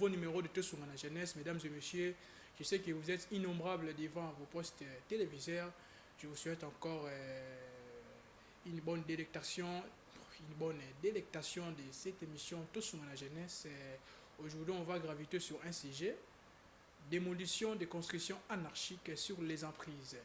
nouveau numéro de Tosungana Jeunesse. Mesdames et messieurs, je sais que vous êtes innombrables devant vos postes téléviseurs. Je vous souhaite encore une bonne délectation de cette émission Tosungana Jeunesse. Aujourd'hui, on va graviter sur un sujet: démolition des constructions anarchiques sur les emprises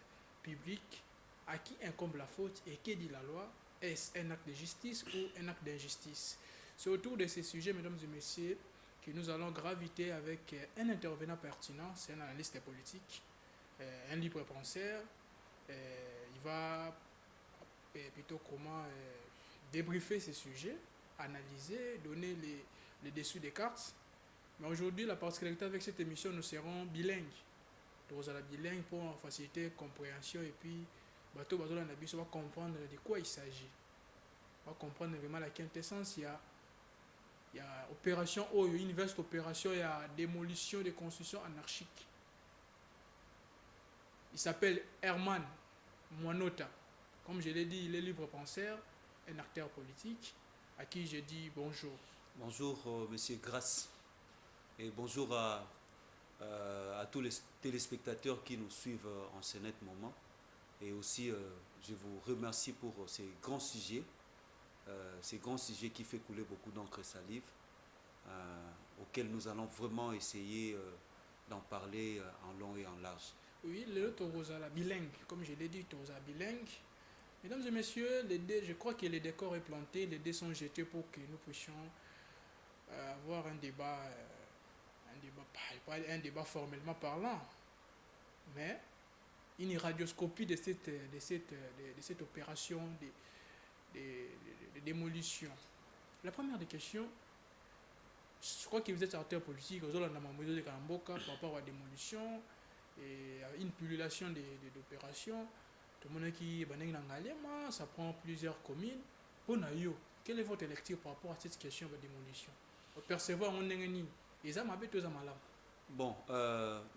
publiques. À qui incombe la faute et que dit la loi? Est-ce un acte de justice ou un acte d'injustice? C'est autour de ces sujets, mesdames et messieurs, que nous allons graviter avec un intervenant pertinent. C'est un analyste politique, un libre penseur. Il va plutôt débriefer ces sujets, analyser, donner les dessous des cartes. Mais aujourd'hui, la particularité avec cette émission, nous serons bilingues. Nous allons bilingue pour faciliter la compréhension et puis bateau bateau la on va comprendre de quoi il s'agit. On va comprendre vraiment la quintessence. Il y a opération une vaste opération, il y a démolition des constructions anarchiques. Il s'appelle Herman Mwanota. Comme je l'ai dit, il est libre penseur, un acteur politique, à qui je dis bonjour. Bonjour, monsieur Grasse, et bonjour à tous les téléspectateurs qui nous suivent en ce net moment. Et aussi, je vous remercie pour ces grands sujets qui fait couler beaucoup d'encre et salive, auxquels nous allons vraiment essayer d'en parler en long et en large. Oui, le Torosa la bilingue, comme je l'ai dit, Torosa bilingue. Mesdames et messieurs, je crois que le décor est planté, les dés sont jetés pour que nous puissions avoir un débat formellement parlant, mais une radioscopie de cette opération de démolition. La première des questions, je crois que vous êtes acteur politique, vous avez de Karamboka par rapport à la démolition et à une pullulation d'opérations. Tout le monde qui est ça prend plusieurs communes. Quelle est votre lecture par rapport à cette question de démolition? Percevoir mon ennemi. Bon,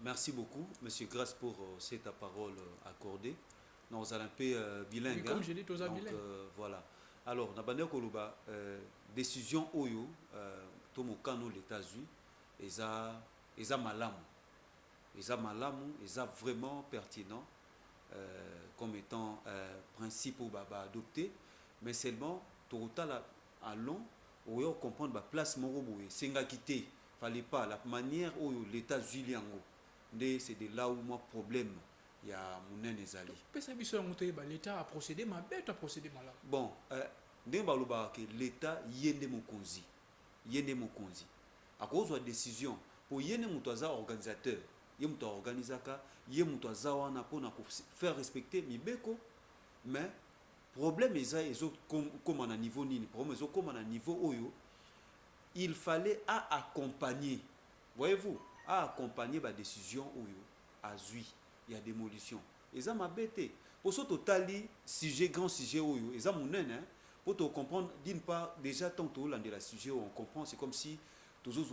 merci beaucoup, monsieur Grasse, pour cette parole accordée. Nous allons un peu bilingue. Oui, comme je dis, bilingue. Voilà. Alors, dans Koluba, décision Oyo, Tomokano, l'État-Unis, ils ont malamu. Ils ont malamu, ils ont vraiment pertinent comme étant principe adopté, mais seulement, total à long, on comprend la place Moroboé, Sengakité. Fallait pas la manière où l'État Juliango, c'est de là où moi problème il y a mon ezali. L'État a procédé ma bête a procédé mal. Bon, que l'État yende mokonzi, à cause de la décision pour yende mutaza organisateur, yende organisaka, yende mutaza wana pour faire respecter mibeko, mais problème comme à niveau nini, problème comme à niveau oyo. Il fallait accompagner, voyez-vous, accompagner la décision où il y a démolition. Et ça m'a bêté. Pour ce total, grand sujet où il y a pour te comprendre, d'une part, déjà, tant que la sujet où on comprend, c'est comme si tous les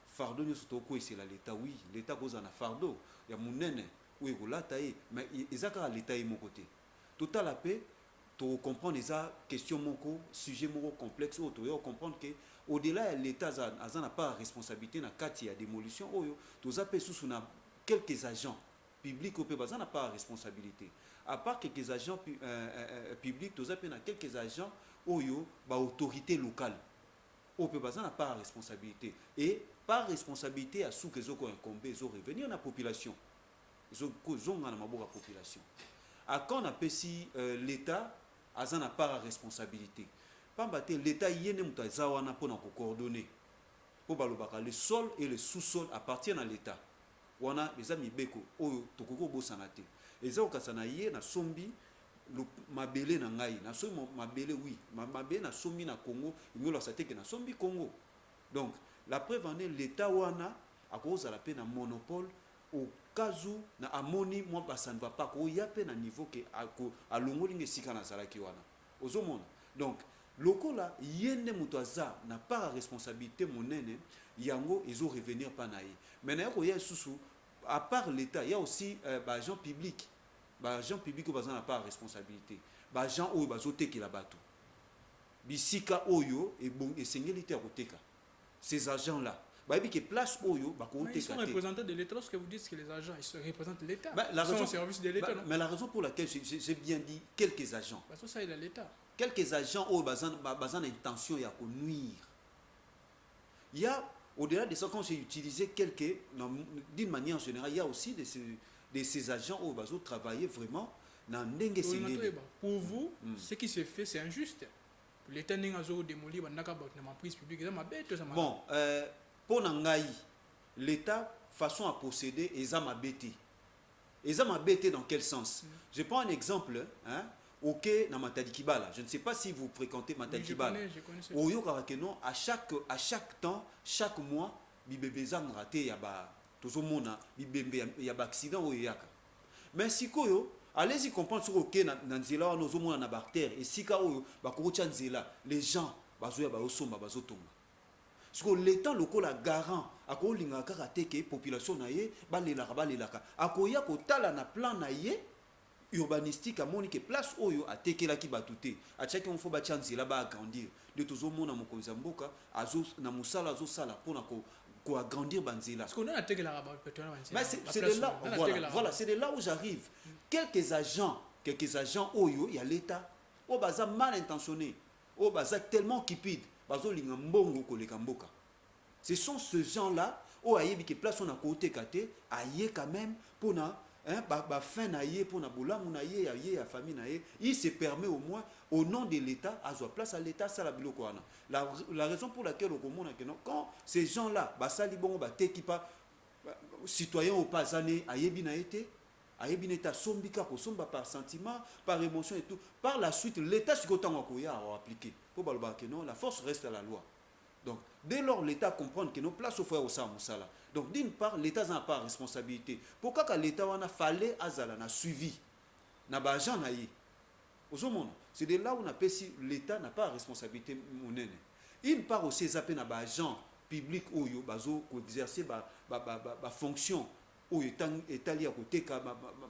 fardeau, c'est l'État, oui, l'État cause un fardeau. Il y a mon où il y a mais il y a l'État est mon côté. Total la paix, tu comprends les questions moko sujet moko complexe ou tu comprendre que au-delà de l'État n'a pas de responsabilité dans la démolition tu as sous quelques agents publics au pays n'a pas de responsabilité à part quelques agents publics tu as quelques agents autorité locale au pays n'a pas de responsabilité et par responsabilité à sous que ils ont incombé ils ont revenir dans la population ils ont dans la population à quand on appelle si l'État n'a pas de responsabilité. L'État y est pour coordonner. Le sol et le sous-sol appartiennent à l'État. On a des amis beko, tokoko bosanate. Et ça, na sombi, mabele na ngai, na sombi mabele oui, mabele na sombi na Congo, il y a que na sombi Congo. Donc, la preuve en est l'État wana à cause de la peine monopole au cas où na amoni moi ça ne va pas ko ya pe na niveau que à longolinge sika na salaki wana ozomona donc loko là yende mutaza n'a pas responsabilité monene yango ils ont revenir pa na yi mais na ko ya susu à part l'État il y a aussi agents publics n'a pas responsabilité agents oyo bazote la bato bisika oyo et bon et sengeli te koteka ces agents là bayebi ke place oyo Mais ils sont bakoteka te. représentants de l'État. Lorsque vous dites que les agents, ils représentent l'État. La Ils sont raison, au service de l'État, non? mais la raison pour laquelle j'ai bien dit quelques agents. Parce que ça, il a l'État. Quelques agents ont l'intention de nuire. Il y a, au-delà de ça, quand j'ai utilisé quelques, d'une manière générale, il y a aussi de ces agents qui ont travaillé vraiment dans Ndenge Sengeli. Pour vous, ce qui se fait, c'est injuste. L'État n'a pas démoli la prise publique. Bon, pour Nangaï, l'État, façon à posséder, ils ont bêté. Ils ont bêté dans quel sens? Je prends un exemple, hein, ok, dans Matadi Kibala. Je ne sais pas si vous fréquentez Matadi Kibala. Je connais. À chaque temps, chaque mois, bibé zang raté, tout le monde, il y a un accident. Mais si koyo, allez-y comprendre sur ok, dans Nzela, nous sommes en bactère, et si kao, les gens, parce que l'État local a garant, à quoi l'ingaka rateke population naie, balelaka. À quoi ya kotala na plan naie. Urbanistique à monique place oyo a teke la ki batute a chaque on faut ba chance là ba agrandir de tous au monde na mokonzi mboka azo na musala azo sala pour ko agrandir banzela parce qu'on a teke la rabat mais c'est de là voilà c'est de là où j'arrive quelques agents oyo il y a l'état au baza mal intentionné au baza tellement cupide bazo linga mbongo koleka mboka ce sont ces gens là au ayebi que place on a côté kate aye quand même pour na fin naïe pour na bolamu naïe ya famille naïe il se permet au moins au nom de l'État à sa place à l'État ça la biloko wana la raison pour laquelle au commun quand ces gens là basali bongo ba teki pa citoyens au pas année ayebi na été ayebi neta sombika ko somba par sentiment par émotion et tout par la suite l'État ce qu'autant koya a appliqué pour baloba que non la force reste à la loi. Donc, dès lors, l'État comprend que nos places au foyer au Samoussala. Donc, d'une part, l'État n'a pas de responsabilité. Pourquoi l'État a fallu a suivi n'a pas agent naïe. C'est de là où on appelle si l'État n'a pas de responsabilité monnaie. Une part aussi, ça peut n'a agent public où il a exercer ma fonction où il est allé à côté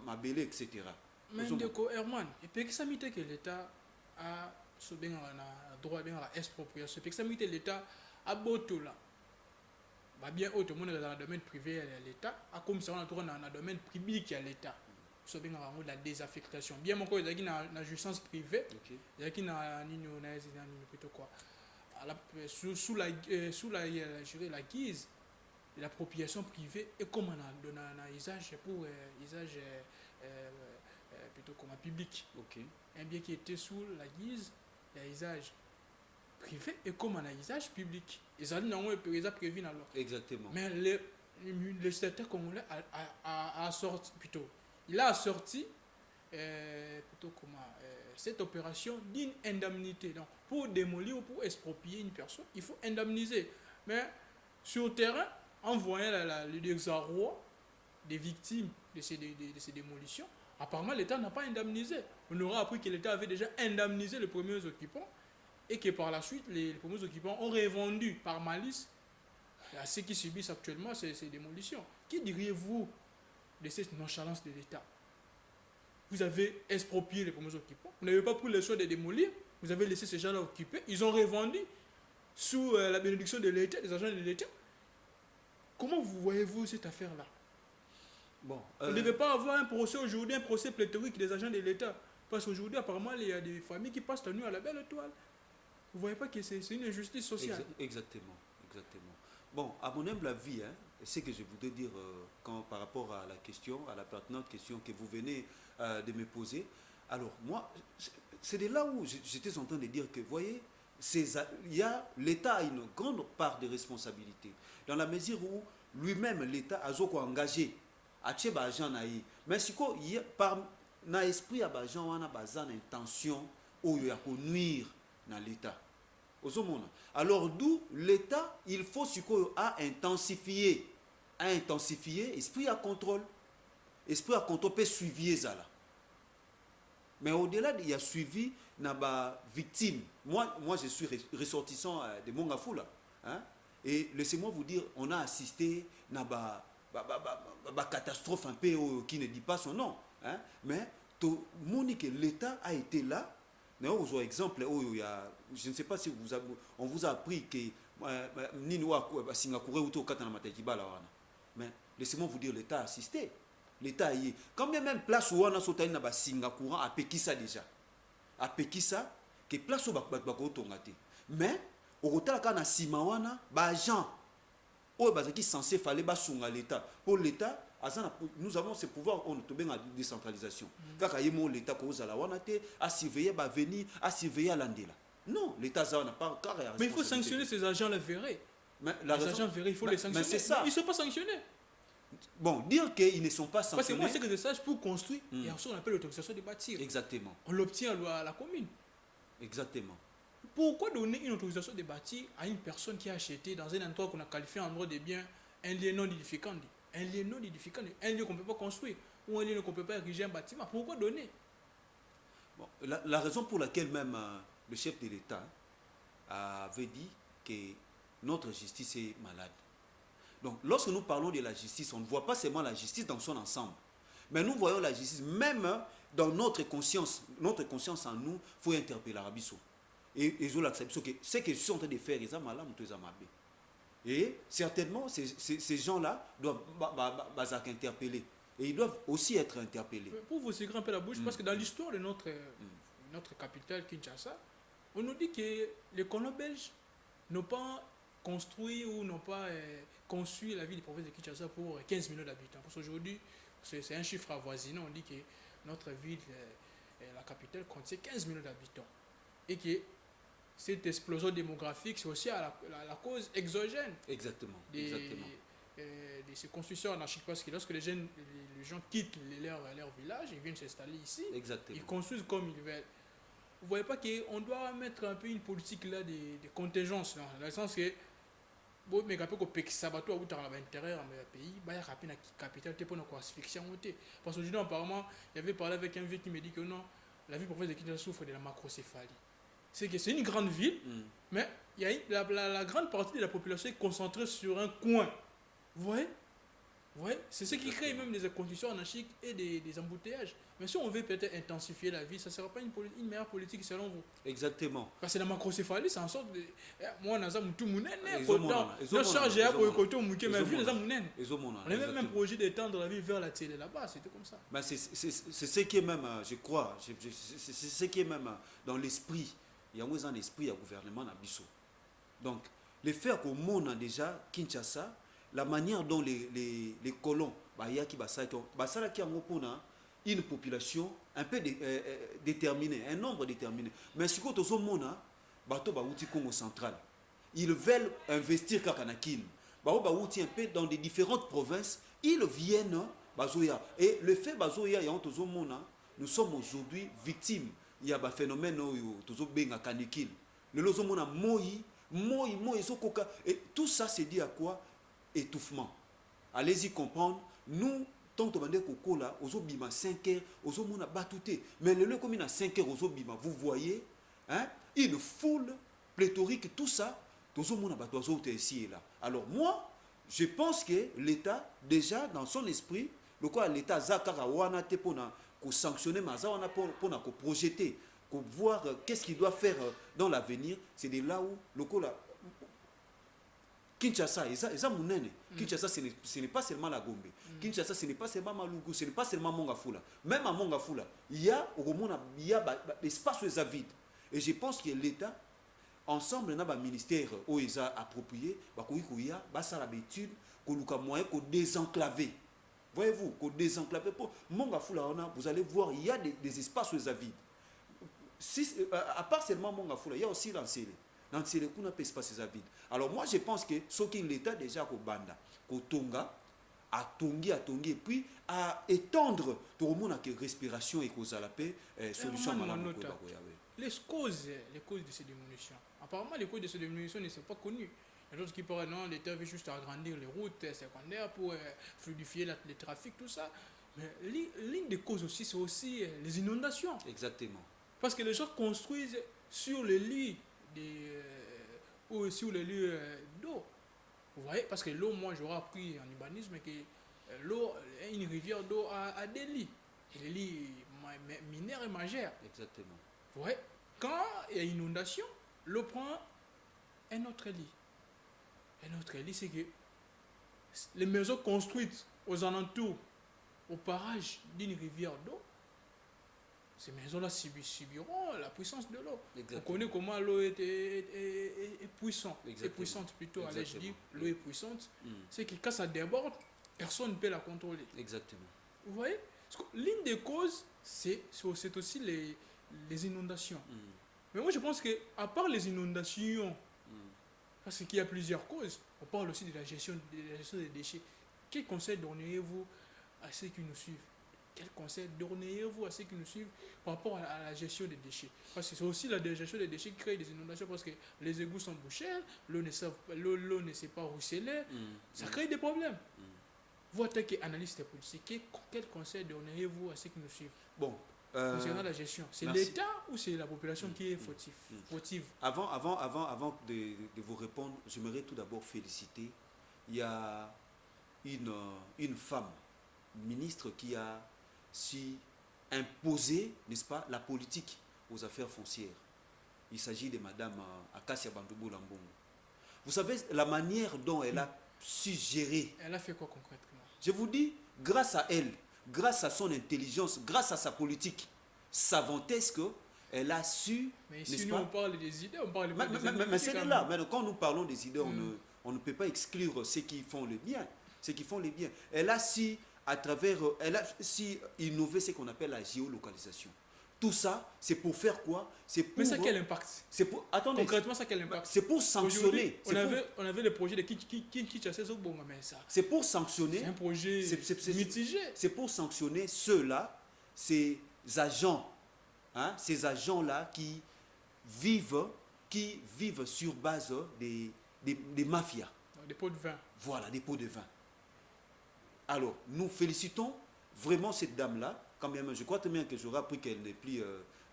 ma belle etc. Mais Ndeko Herman, et puis que ça m'était que l'État a droit à l'expropriation. Et puis que ça m'était l'État à Botola, bien haut, tout le monde est dans le domaine privé à l'État, à comme ça on a dans le domaine public à l'État. C'est bien la désaffectation. Bien mon il y a une jouissance privée, il y a une plutôt quoi. Sous la guise de l'appropriation privée et comme on a donné un usage pour usage plutôt comme un public. Un bien qui était sous la guise d'un usage privé et comme un usage public. Ils ont prévu alors. Exactement. Mais le secteur congolais a sorti plutôt. Il a sorti plutôt comment cette opération d'une indemnité. Donc pour démolir ou pour exproprier une personne, il faut indemniser. Mais sur le terrain, en voyant le désarroi des victimes de ces démolitions, apparemment l'État n'a pas indemnisé. On aura appris que l'État avait déjà indemnisé les premiers occupants et que par la suite, les premiers occupants ont revendu par malice à ceux qui subissent actuellement ces démolitions. Qui diriez-vous de cette nonchalance de l'État? Vous avez exproprié les premiers occupants, vous n'avez pas pris le soin de démolir, vous avez laissé ces gens-là occupés, ils ont revendu sous la bénédiction de l'État, des agents de l'État. Comment vous voyez-vous cette affaire-là? Bon, on ne devait pas avoir un procès aujourd'hui, un procès pléthorique des agents de l'État. Parce qu'aujourd'hui, apparemment, il y a des familles qui passent la nuit à la belle étoile. Vous ne voyez pas que c'est une injustice sociale? Exactement. Bon, à mon humble avis, ce que je voudrais dire par rapport à la question, à la pertinente question que vous venez de me poser, alors moi, c'est de là où j'étais en train de dire que, vous voyez, l'État a une grande part de responsabilité, dans la mesure où lui-même, l'État a engagé à tchè agent naïe. Mais si quoi, par na esprit à agent, on a besoin d'intention ou il y a pour nuire dans l'État. Alors d'où l'État, il faut à intensifier esprit à contrôle peut suivre ça là. Mais au-delà il y a suivi na victime. Moi je suis ressortissant de Mongafula, hein? Et laissez-moi vous dire, on a assisté na catastrophe un peu qui ne dit pas son nom, hein? Mais Monique, l'État a été là. Mais par exemple, je ne sais pas si on vous a appris que nini wa Singapour ou tout katana matakibala wana. Mais laissez-moi vous dire, l'État a assisté. L'État y est. Quand même place où on a sauté na Singapour a Pekissa déjà. A Pekissa que place où bako tongate. Mais au retour quand na Simawana ba agent oh bazaki censé fallait ba sunga l'État. Pour l'État nous avons ce pouvoir on to benga décentralisation. Kaka yemo l'État ko zala wana te à surveiller ba venir à surveiller landela. Non, l'État n'a pas carré. Mais il faut sanctionner ces agents là verrés. Mais les agents verrés, il faut les sanctionner. Mais c'est ça. Ils ne sont pas sanctionnés. Bon, dire qu'ils ne sont pas sanctionnés. Parce que moi, c'est que je sache, pour construire, il y a ce qu'on appelle l'autorisation de bâtir. Exactement. On l'obtient à la commune. Exactement. Pourquoi donner une autorisation de bâtir à une personne qui a acheté dans un endroit qu'on a qualifié en droit de biens un lieu non édificant? Un lieu non édificant, un lieu qu'on ne peut pas construire, ou un lieu qu'on ne peut pas ériger un bâtiment. Pourquoi donner? Bon, la raison pour laquelle même le chef de l'État avait dit que notre justice est malade. Donc, lorsque nous parlons de la justice, on ne voit pas seulement la justice dans son ensemble. Mais nous voyons la justice, même dans notre conscience en nous, il faut interpeller l'Arabiso. Et je l'accepte. Ce que je suis en train de faire, ils sont malades, ils sont malades. Et certainement, ces gens-là doivent être interpellés. Et ils doivent aussi être interpellés. Pour vous secrer un peu la bouche, parce que dans l'histoire de notre capitale, Kinshasa, on nous dit que les colons belges n'ont pas construit ou n'ont pas conçu la ville de province de Kinshasa pour 15 millions d'habitants. Parce qu'aujourd'hui, c'est un chiffre avoisinant. On dit que notre ville, la capitale, contient 15 millions d'habitants. Et que cette explosion démographique, c'est aussi à la cause exogène. Exactement. De ces constructions anarchiques. Parce que lorsque les gens quittent leur village, ils viennent s'installer ici. Exactement. Ils construisent comme ils veulent. Vous ne voyez pas qu'on doit mettre un peu une politique là de contingence, dans le sens que bon, mais quand on peut sabato à l'intérieur du pays, bah il y a une capitale pour nous asphyxier. Parce qu'aujourd'hui apparemment, il y avait parlé avec un vieux qui me dit que non, la ville province de Kinshasa souffre de la macrocéphalie. C'est que c'est une grande ville, mais il y a la grande partie de la population est concentrée sur un coin. Vous voyez? Ouais, c'est ce qui crée même des conditions anarchiques et des embouteillages. Mais si on veut peut-être intensifier la vie, ça ne sera pas une meilleure politique selon vous. Exactement. Parce que la macrocéphalie, c'est en sorte de. Moi, on a tout mon le charge est pour côté mais la ville, on a même un projet d'étendre la vie vers la télé là-bas, c'était comme ça. Mais c'est ce qui est même, je crois, c'est ce qui est même dans l'esprit. Il y a un esprit à gouvernement à Bissau. Donc, les faits qu'au monde a déjà, Kinshasa, la manière dont les colons, une population un peu déterminée, un nombre déterminé. Mais ce que tout le monde a, Congo central, ils veulent investir Kakanakin. Un peu dans les différentes provinces, ils viennent. Et le fait que nous sommes aujourd'hui victimes. Il y a un phénomène qui et tout ça c'est dit à quoi? Étouffement. Allez-y comprendre. Nous, tant que vous avez 5 heures, vous avez battuté. Mais le lieu comme il a 5 heures, vous voyez, hein, une foule pléthorique, tout ça, vous avez ici et là. Alors moi, je pense que l'État, déjà dans son esprit, l'État a pour sanctionner, pour projeter, pour voir qu'est-ce qu'il doit faire dans l'avenir. C'est de là où le Kinshasa, Kinshasa, ce n'est pas seulement la Gombe. Kinshasa, ce n'est pas seulement Malungu, ce n'est pas seulement Mongafula. Même à Mongafula, il y a l'espace où ils vide. Et je pense que l'État, ensemble, dans le ministère où ils ont approprié, il y a l'habitude qu'on moyen qu'on désenclaver. Voyez-vous, qu'on désenclaver. Pour Mongafula, vous allez voir, il y a des espaces où ils vide. À part seulement Mongafula, il y a aussi l'Ancélé. Dans ces espaces vide. Alors moi je pense que ce qui l'État déjà au banda, au tonga, à tongi, et puis à étendre tout le monde à respiration et cause à la paix, solution à les causes de ces diminutions. Apparemment les causes de ces diminutions ne sont pas connues. Il y a d'autres qui parlent non, l'État veut juste agrandir les routes secondaires pour fluidifier le trafic, tout ça. Mais l'une des causes aussi, c'est aussi les inondations. Exactement. Parce que les gens construisent sur les lits ou sur les lieux d'eau. Vous voyez, parce que l'eau, moi j'aurais appris en urbanisme que l'eau, une rivière d'eau a des lits. Et les lits mineurs et majeurs. Exactement. Vous voyez, quand il y a inondation, l'eau prend un autre lit. Un autre élit, c'est que les maisons construites aux alentours, au parage d'une rivière d'eau, ces maisons-là subiront la puissance de l'eau. On connaît comment l'eau est puissante. C'est puissante plutôt, allais-je dire. L'eau est puissante. C'est que quand ça déborde, personne ne peut la contrôler. Exactement. Vous voyez? L'une des causes, c'est aussi les inondations. Mais moi, je pense qu'à part les inondations, parce qu'il y a plusieurs causes, on parle aussi de la gestion des déchets. Quel conseil donneriez-vous à ceux qui nous suivent? Quel conseil donneriez-vous à ceux qui nous suivent par rapport à la gestion des déchets? Parce que c'est aussi la gestion des déchets qui crée des inondations, parce que les égouts sont bouchés, l'eau ne sait pas ruisseler, ça crée des problèmes. Vous, en tant qu'analyste politique, quel conseil donneriez-vous à ceux qui nous suivent? Bon, concernant la gestion, c'est l'État ou c'est la population qui est fautive? Avant de vous répondre, j'aimerais tout d'abord féliciter. Il y a une femme ministre qui a su imposer, n'est-ce pas, la politique aux affaires foncières. Il s'agit de Madame Akasia Bandoubo Lambongo. Vous savez, la manière dont elle a su gérer. Elle a fait quoi concrètement? Je vous dis, grâce à elle, grâce à son intelligence, grâce à sa politique savantesque, elle a su. Mais ici, nous, on parle des idées, on parle pas des idées. Mais c'est là. Mais quand nous parlons des idées, on ne peut pas exclure ceux qui font le bien. Ceux qui font le bien. Elle a su, elle a su innover ce qu'on appelle la géolocalisation. Tout ça, c'est pour faire quoi? Mais ça, quel impact? Attendez. Concrètement, ça, quel impact? C'est pour sanctionner. On avait le projet de Kinshasa Zobonga, mais ça. C'est pour sanctionner. C'est un projet mitigé. C'est pour sanctionner ceux-là, ces agents, ces agents-là qui vivent sur base des mafias. Des pots de vin. Voilà, des pots de vin. Alors, nous félicitons vraiment cette dame-là. Quand même, je crois très bien que j'aurais appris qu'elle n'est plus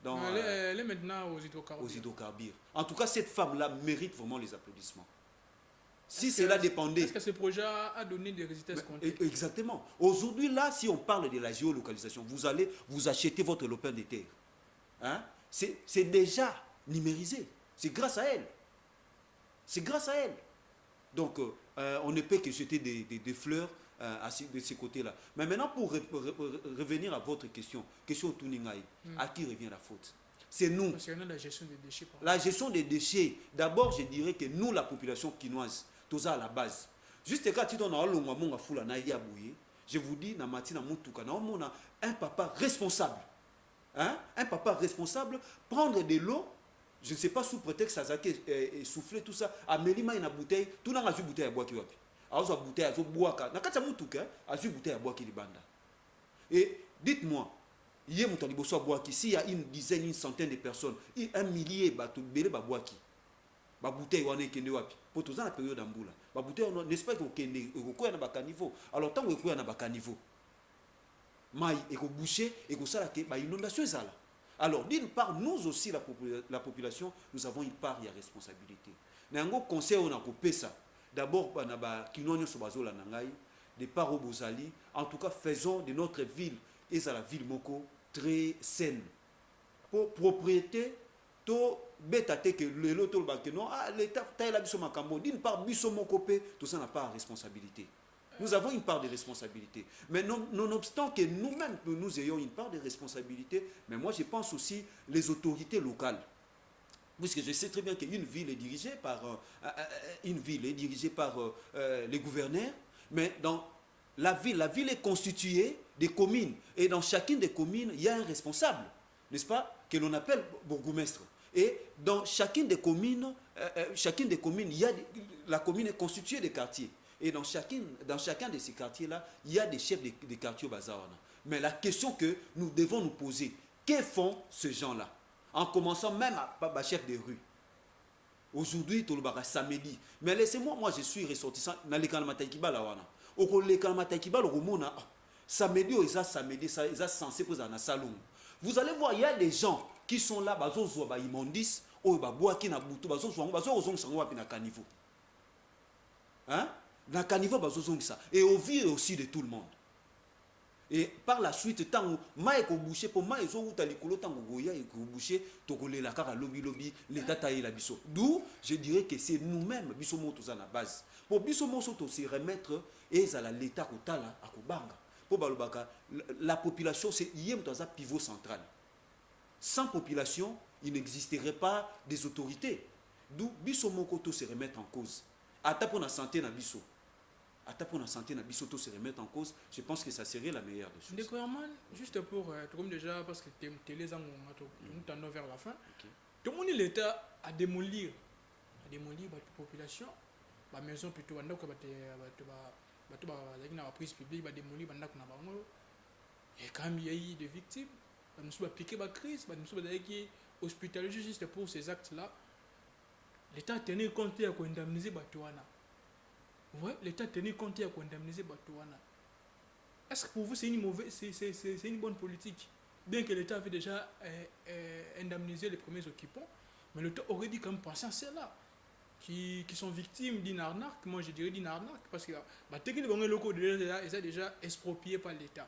dans... Elle est maintenant aux hydrocarbures. En tout cas, cette femme-là mérite vraiment les applaudissements. Si cela dépendait... Est-ce que ce projet a donné des résultats escomptés? Exactement. Aujourd'hui, là, si on parle de la géolocalisation, vous allez vous acheter votre lopin de terre. C'est déjà numérisé. C'est grâce à elle. C'est grâce à elle. Donc, on ne peut que jeter des fleurs de ce côté-là. Mais maintenant, pour revenir à votre question Touningaï, à qui revient la faute? C'est nous. Concernant la gestion des déchets. La gestion des déchets, d'abord, je dirais que nous, la population quinoise, tout ça à la base. Juste quand je vous dis, on a un papa responsable. Un papa responsable, prendre de l'eau, je ne sais pas sous prétexte à souffler tout ça, à Melima une bouteille, tout le monde a une bouteille à boire qui va. Alors, bouteille à boire, bouteille à boire qui banda. Et dites-moi, hier, s'il y a une dizaine, une centaine de personnes, un millier de boire qui bouteille on est kende wapi pour tous la période d'amboula bouteille n'est-ce pas que kende na caniveau alors tant que na caniveau mai et ko boucher et ko sala ke ba inondation ezala. Alors d'une part nous aussi la population nous avons une part de responsabilité na ngo conseil on a coupé ça d'abord na ba kinonyo so bazola na ngai de part au bozali en tout cas faisons de notre ville et la ville moko très saine pour propriété to betate que le loto ba que non l'état taille la biso makambo d'une part biso moko pe tout ça n'a pas de responsabilité. Nous avons une part de responsabilité. Mais nonobstant que nous-mêmes, nous ayons une part de responsabilité, mais moi je pense aussi les autorités locales. Puisque je sais très bien qu'une ville est dirigée par, les gouverneurs, mais dans la ville est constituée des communes. Et dans chacune des communes, il y a un responsable, n'est-ce pas, que l'on appelle bourgmestre. Et dans chacune des communes, la commune est constituée de quartiers. Et dans chacun de ces quartiers-là, il y a des chefs de quartiers au Bazawana. Mais la question que nous devons nous poser, que font ces gens-là? En commençant même à chef de rue. Aujourd'hui, tout le monde samedi. Mais laissez-moi, moi je suis ressortissant dans les Kalmatakiba là. Au Kalmatakiba, le Romona, samedi, ils sont censés poser dans salon. Vous allez voir, il y a des gens qui sont là, bazo zoba immondice, ou baboa qui na butu, bazo ozong sango na caniveau. Hein? Dans caniveau bazo zong ça. Et au vie aussi de tout le monde. Et par la suite, tant que ko boucher pour moi ils ont les couleurs tant goya et ko boucher to kolé la kaka lobby l'état taillé la biso. D'où je dirais que c'est nous-mêmes biso moto za na base. Pour biso moto se remettre et ça l'état ko tala akobanga. Pour balobaka la population c'est yem dans un pivot central. Sans population, il n'existerait pas des autorités. D'où biso mokoto se remettre en cause. Ata pour la santé na biso. Pour la santé na biso to se remettre en cause, je pense que ça serait la meilleure des choses. Découvrement, juste pour comme déjà parce que télé vers la fin. Tout le monde l'État à démolir la population, la maison plutôt la prise publique va démolir et quand il y a eu des victimes, nous sommes piqué la crise, nous sommes hospitalisés juste pour ces actes là. L'État tenait compte à indemniser Batouana. Ouais, l'État tenait compte à indemniser Batouana. Est-ce que pour vous c'est une bonne politique? Bien que l'État avait déjà indemnisé les premiers occupants, mais l'État aurait dit quand même penser à ceux-là qui sont victimes d'une arnaque. Moi je dirais d'une arnaque parce que les locaux sont déjà expropriés par l'État.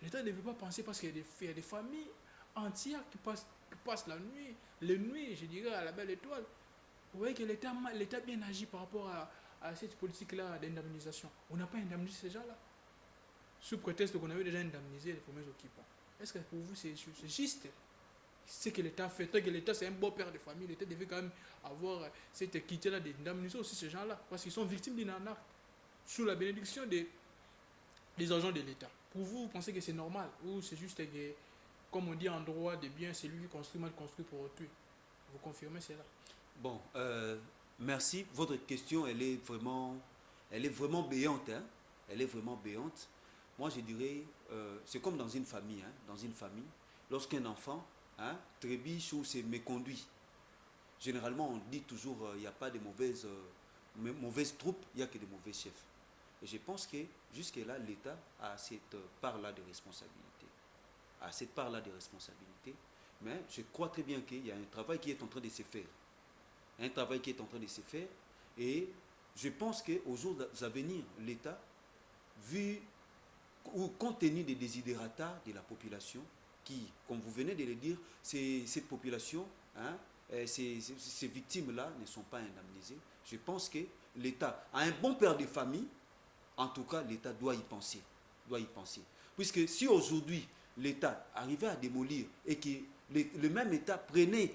L'État ne veut pas penser parce qu'il y a des familles entières qui passent la nuit, les nuits, je dirais, à la belle étoile. Vous voyez que l'État bien agi par rapport à cette politique-là d'indemnisation. On n'a pas indemnisé ces gens-là. Sous prétexte qu'on avait déjà indemnisé les premiers occupants. Est-ce que pour vous c'est juste ce que l'État fait? Tant que l'État c'est un beau père de famille, l'État devait quand même avoir cette équité-là d'indemniser aussi ces gens-là. Parce qu'ils sont victimes d'une arnaque. Sous la bénédiction des agents de l'État. Pour vous, vous pensez que c'est normal? Ou c'est juste que, comme on dit en droit des biens, c'est lui qui construit, mal construit pour autrui? Vous confirmez cela? Bon, merci. Votre question, elle est vraiment béante. Hein? Elle est vraiment béante. Moi, je dirais, c'est comme dans une famille. Hein? Dans une famille, lorsqu'un enfant trébiche ou s'est méconduit, généralement, on dit toujours, il n'y a pas de mauvaises troupes, il n'y a que de mauvais chefs. Et je pense que jusque-là, l'État a cette part-là de responsabilité. Mais je crois très bien qu'il y a un travail qui est en train de se faire. Et je pense qu'aux jours à venir, l'État, vu ou compte tenu des desiderata de la population, qui, comme vous venez de le dire, cette population, ces victimes-là ne sont pas indemnisées. Je pense que l'État a un bon père de famille. En tout cas, l'État doit y penser. Puisque si aujourd'hui, l'État arrivait à démolir et que le même État prenait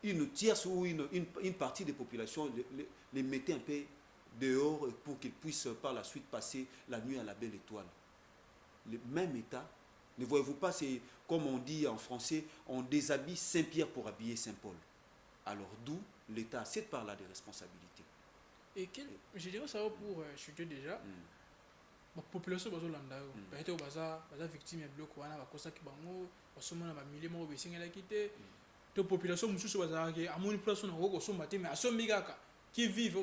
une tierce ou une partie des populations, les mettait un peu dehors pour qu'ils puissent par la suite passer la nuit à la belle étoile. Le même État, ne voyez-vous pas, c'est comme on dit en français, on déshabille Saint-Pierre pour habiller Saint-Paul. Alors d'où l'État a cette part-là de responsabilité. Et je dirais ça pour chuter déjà. La population est victime de bloc, la population qui vivent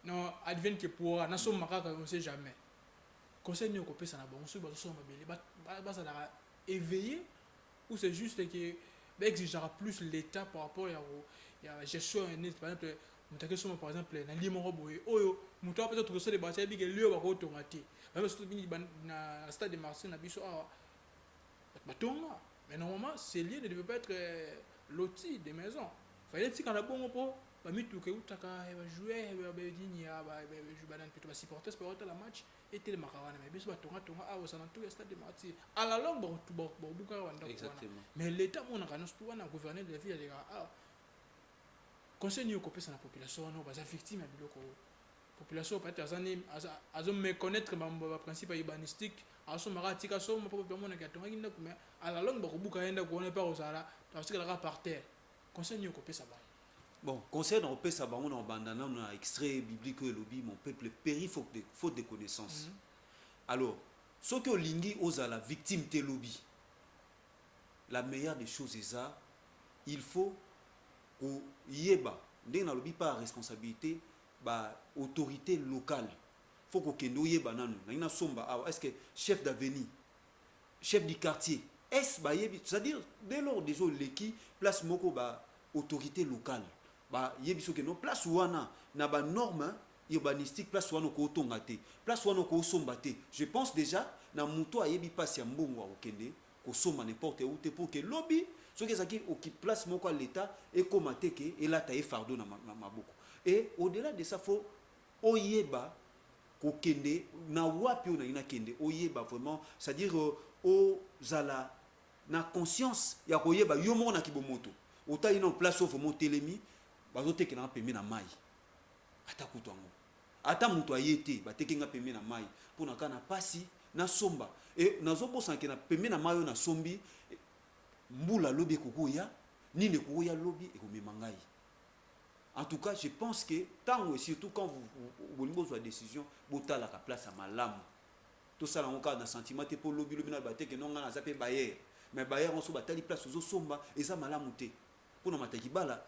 non advienne que pour on ne sait jamais. Conseil nous copé ça na bon éveillé ou c'est juste que exigera plus l'État par rapport à la gestion par exemple par exemple na limo boye oyo muto peut-être que ça de bâtir bi que lieu ba ko tomate même surtout na stade de Marseille na biso batonga mais normalement ces lieux ne devaient pas être lotis des maisons fallait dire quand a bon pour ba mitu ke utaka ba jouer ba dini ba jouer dans plutôt ba supporter pour la match et tel makawana mais biso batonga ça dans tout le stade de Marseille à la longue ba buka wanda mais l'état mon na kanus pour na gouverner de la ville les gars conseil nous copé sur la population non basa victime ya biloko population peut être azo me connaître ba principe urbanistique aso maratika so mo papa mo na katonga kinda mais à la longue ba kubuka enda ko on pas osala parce que la par terre conseil nous copé ça ba bon conseil dans copé ça ba on bandana na extrait biblique et lobby mon peuple périt faute de connaissances. Alors ce que lingi osala victime te lobby la meilleure des choses est ça il faut ou yeba ndenge na lobi pas responsabilité ba autorité locale faut que kendo yeba nanu na somba est-ce que chef d'avenue chef du quartier est ba yebi c'est-à-dire dès lors des autres leki place moko ba autorité locale ba yebi so que no place wana na ba norme urbanistique place wana okotonga te place wana okosomba te. Je pense déjà na moto ayebi pasi ya mbongo akokende kosomba n'importe où te pour que lobby soki ezalaki oki place moko ya l'état ekoma te ke elata ye fardeau na maboko. Et au-delà de ça faut oyeba kokende na wapi oyo naina kende oyeba vraiment, c'est-à-dire ozala na conscience ya koyeba yo moko na kibomoto otali na place oyo vraiment telemi bazotekela pembe na mai ata kutu yango ata moto aye te batekenga pembe na mai mpona kaka na pasi na somba e nazobosana na pembe na mai oyo na sombi mbula lobi ekokoya nini ekokoya lobi ekomema ngai. En tout cas, je pense que tant et surtout quand vous avez la décision, vous avez la place à malam. Tout ça, on a un sentiment pour lobby na baté que non on a zappé Bayer. Mais Bayer on se bat la place aux somba et ça malamuté. Pour nos matakibala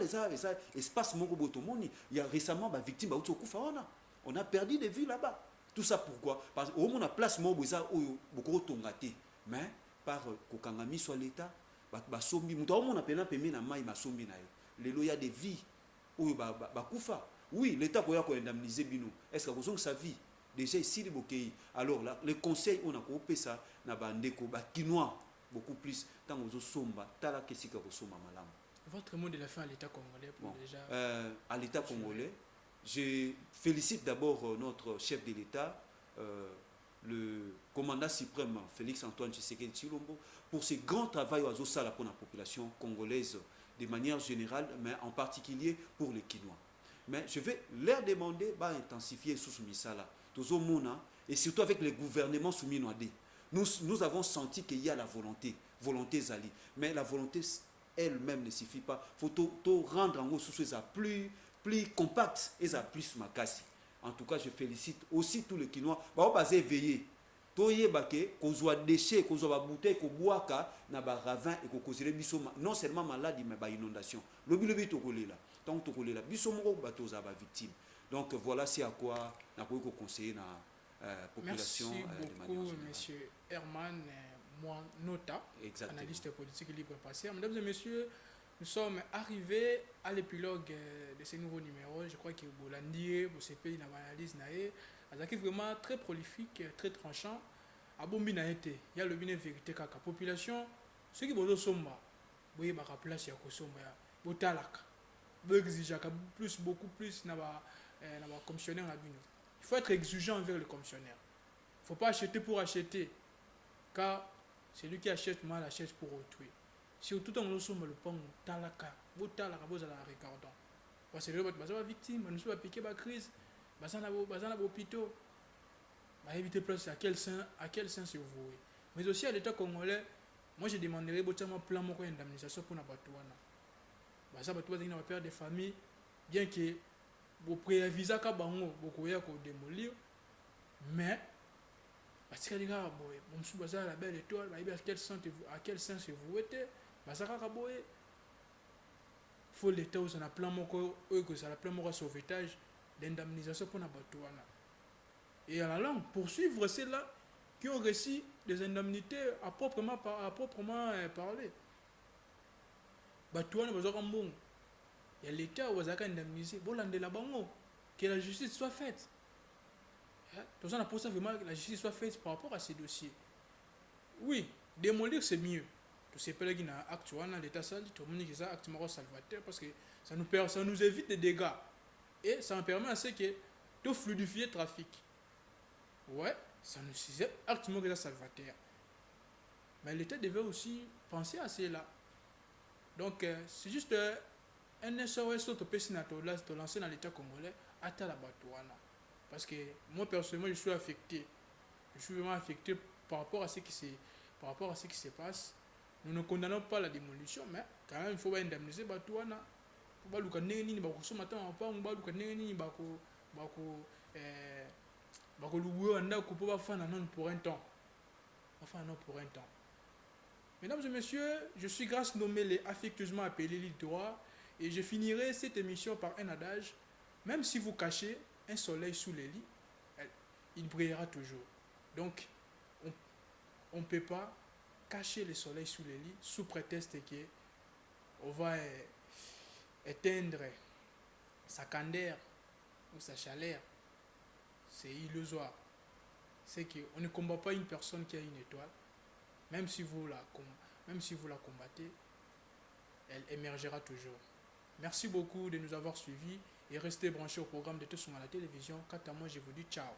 ça espace mon botomoni. Il y a récemment ba victime ba kufa on a perdu des vies là-bas. Tout ça pourquoi? Parce que au moins la place mo boza beaucoup tongate. Mais par kokangami soit l'état ba sombi muto au moins appelé pemé na mai ma sombi na yo. Lelo il y a des vies. Oui, l'État peut indemniser Bino. Est-ce que vous sa vie déjà ici les bokei? Alors là, les conseils on a coupé ça na bandeko ba quinoa beaucoup plus tant aux somba tala kesika ko somba malam. Votre mot de la fin à l'État congolais pour bon, déjà à l'État congolais, je félicite d'abord notre chef de l'État, le commandant suprême Félix Antoine Tshisekedi Tshilombo pour ce grand travail aux sala pour la population congolaise de manière générale, mais en particulier pour les Quinois. Mais je vais leur demander d'intensifier sous Misala, et surtout avec les gouvernements soumis. Nous avons senti qu'il y a la volonté Zali, mais la volonté elle-même ne suffit pas. Il faut rendre en haut sous ça plus compact et ça plus makasi. En tout cas, je félicite aussi tous les Quinois. On va éveiller. Qu'on soit déchets, qu'on soit bouteille, qu'on boit na ba ravin et qu'on cause non seulement maladie mais ba inondation. Lobi to là. Tant to là, biso moko bato za ba victime. Donc voilà c'est à quoi na ko conseiller na population de manière générale. Merci beaucoup monsieur Herman Nota, analyste politique libre passé. Mesdames et messieurs, nous sommes arrivés à l'épilogue de ce nouveau numéro. Je crois que Bolandi, vous savez, dans l'analyse nae azaki vraiment très prolifique, très tranchant. Abombi na été, il y a le bien vérité kaka population, ceux qui bozo somba, boye ba place ya ko somba ya botalaka. Bo exigaka plus beaucoup plus na ba commissionnaire na bino. Il faut être exigeant envers le commissionnaire. Il ne faut pas acheter pour acheter, car celui qui achète mal achète pour autrui. Surtout en somba le pont talaka, botalaka boza la regardant. Parce que les gens victime, nous sommes piqué ba crise. Bazana hôpitaux, éviter place à quel sens se vouer. Mais aussi à l'État congolais, moi je demanderais un plan d'indemnisation pour la Batouana. Batouana va perdre des familles, bien que vous préavisez qu'à Bango, vous pouvez démolir, mais parce que les gars, bon, sous la belle étoile, à quel sens se vouer, il faut l'État où ça a plan de sauvetage. D'indemnisation pour la Batouana. Et à la langue, poursuivre ceux-là qui ont reçu des indemnités à proprement parler. Batouana, vous avez un bon. Il y a l'État où vous avez indemnisé. Bon, que la justice soit faite. Tout ça, on a pour ça vraiment que la justice soit faite par rapport à ces dossiers. Oui, démolir c'est mieux. Tout ces pays qui ont actuellement l'État sali, tout le monde qui a activement salvateur parce que ça nous évite des dégâts. Et ça me permet à ce que de fluidifier le trafic. Ouais, ça nous disait activement que ça salvateur. Mais l'État devait aussi penser à cela. Donc, c'est juste un SOS de lancer dans l'État congolais à la Batouana. Parce que moi, personnellement, je suis affecté. Je suis vraiment affecté par rapport à ce qui se passe. Nous ne condamnons pas la démolition, mais quand même, il faut indemniser Batouana. Baluka nini bako soma ta mpango baluka nini bako luwe anda ko po bafana non pour un temps. Mesdames et messieurs, je suis grâce nommé affectueusement appelé l'île droit et je finirai cette émission par un adage: même si vous cachez un soleil sous les lits, il brillera toujours. Donc on ne peut pas cacher le soleil sous les lits sous prétexte que on va éteindre sa candeur ou sa chaleur, c'est illusoire. C'est qu'on ne combat pas une personne qui a une étoile, même si vous la combattez, elle émergera toujours. Merci beaucoup de nous avoir suivis et restez branchés au programme de Tous à la télévision. Quant à moi, je vous dis ciao.